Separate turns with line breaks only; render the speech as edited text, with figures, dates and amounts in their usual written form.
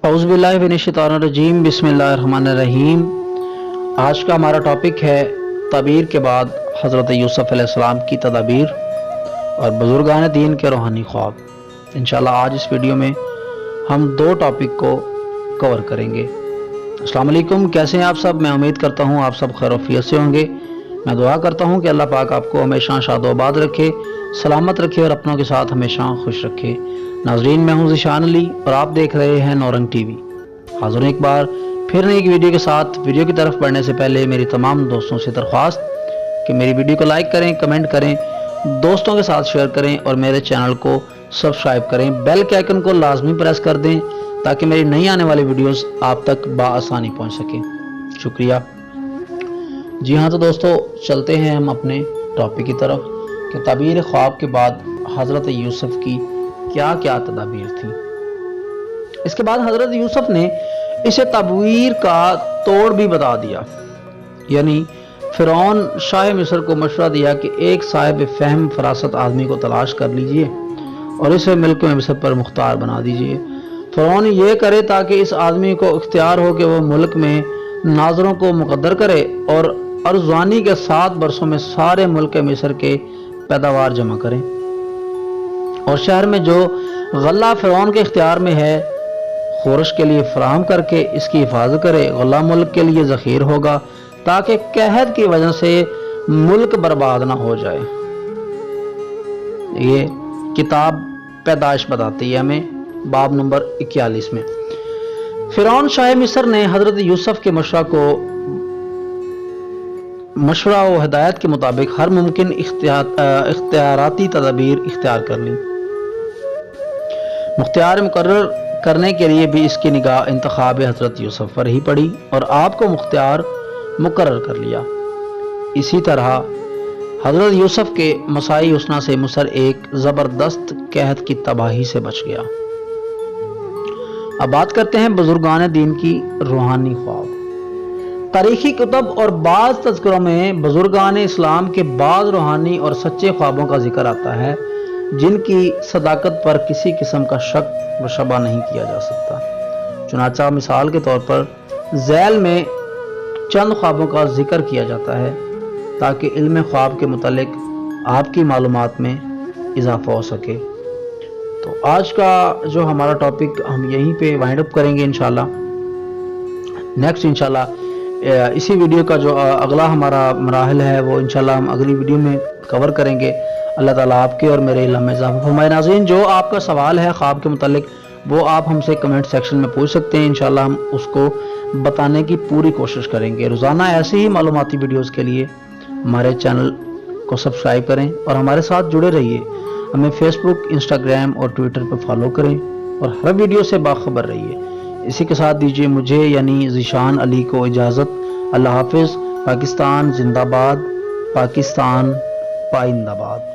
औज़ुबिल्लाहि मिनश्शैतानिर्रजीम बिस्मिल्लाहिर्रहमानिर्रहीम। आज का हमारा टॉपिक है तबीर के बाद हज़रत यूसुफ़ अलैहिस्सलाम की तदाबीर और बुज़ुर्गान दीन के रूहानी ख्वाब। इंशाअल्लाह आज इस वीडियो में हम दो टॉपिक को कवर करेंगे। अस्सलाम वालेकुम, कैसे हैं आप सब? मैं उम्मीद करता हूँ आप सब खैर आफियत से होंगे। मैं दुआ करता हूँ कि अल्लाह पाक आपको हमेशा शादोबाद रखे, सलामत रखे और अपनों के साथ हमेशा खुश रखे। नाजरीन, मैं हूं ज़ीशान अली और आप देख रहे हैं नौरंग टीवी। हाज़िर एक बार फिर नई वीडियो के साथ। वीडियो की तरफ बढ़ने से पहले मेरी तमाम दोस्तों से दरख्वास्त कि मेरी वीडियो को लाइक करें, कमेंट करें, दोस्तों के साथ शेयर करें और मेरे चैनल को सब्सक्राइब करें। बेल के आइकन को लाजमी प्रेस कर दें ताकि मेरी नई आने वाली वीडियोस आप तक बआसानी पहुंच सकें। शुक्रिया। जी हाँ, तो दोस्तों चलते हैं हम अपने टॉपिक की तरफ कि तबीर ख्वाब के बाद हज़रत यूसुफ़ की क्या क्या तदाबीर थी। इसके बाद हज़रत यूसुफ़ ने इसे तबवीर का तोड़ भी बता दिया। यानी फ़िरौन शाह मिस्र को मशवरा दिया कि एक साहिब फ़हम फरासत आदमी को तलाश कर लीजिए और इसे मुल्क में मिस्र पर मुख्तार बना दीजिए। फ़िरौन ये करे ताकि इस आदमी को इख्तियार हो कि वह मुल्क में नाजरों को मुकद्दर करे और अर्ज़वानी के 7 बरसों में सारे मुल्क मिस्र के पैदावार जमा करें और शहर में जो गल्ला फ़िरौन के इख्तियार में है खोरश के लिए फराहम करके इसकी हिफाजत करे। गल्ला मुल्क के लिए ज़ख़ीर होगा ताकि कहत की वजह से मुल्क बर्बाद ना हो जाए। ये किताब पैदाइश बताती है हमें, बाब नंबर 41 में। फ़िरौन शाह मिस्र ने हज़रत यूसुफ़ के मशवरा व हिदायत के मुताबिक हर मुमकिन इख्तियाराती तदबीर इख्तियार कर ली। मुख्तियार मुकर्रर करने के लिए भी इसकी निगाह इंतखाब हज़रत यूसुफ़ पर ही पड़ी और आपको मुख्तियार मुकर्रर कर लिया। इसी तरह हज़रत यूसुफ़ के मसाई हुस्ना से मिस्र एक ज़बरदस्त कहत की तबाही से बच गया। अब बात करते हैं बुजुर्गान दीन की रूहानी ख्वाब। तारीखी कुतब और बाज़ तज़किरों में बुजुर्गान इस्लाम के बाज़ रूहानी और सच्चे ख्वाबों का जिक्र आता है जिनकी सदाकत पर किसी किस्म का शक व शबा नहीं किया जा सकता। चुनाचा मिसाल के तौर पर ज़ैल में चंद ख्वाबों का जिक्र किया जाता है ताकि इल्म ख्वाब के मुतालिक आपकी मालूमात में इजाफा हो सके। तो आज का जो हमारा टॉपिक हम यहीं पे वाइंड अप करेंगे इंशाल्लाह। नेक्स्ट इंशाल्लाह इसी वीडियो का जो अगला हमारा मराहल है वो इंशाल्लाह हम अगली वीडियो में कवर करेंगे। अल्लाह ताला आपके और मेरे इल्म में इजाफा फरमाए। नाज़रीन, जो आपका सवाल है ख्वाब के मुतालिक वो आप हमसे कमेंट सेक्शन में पूछ सकते हैं। इंशाल्लाह हम उसको बताने की पूरी कोशिश करेंगे। रोज़ाना ऐसे ही मालूमाती वीडियोस के लिए हमारे चैनल को सब्सक्राइब करें और हमारे साथ जुड़े रहिए। हमें फेसबुक, इंस्टाग्राम और ट्विटर पर फॉलो करें और हर वीडियो से बाखबर रहिए। इसी के साथ दीजिए मुझे यानी ज़ीशान अली को इजाज़त। अल्लाह हाफिज़। पाकिस्तान जिंदाबाद, पाकिस्तान पाइंदाबाद।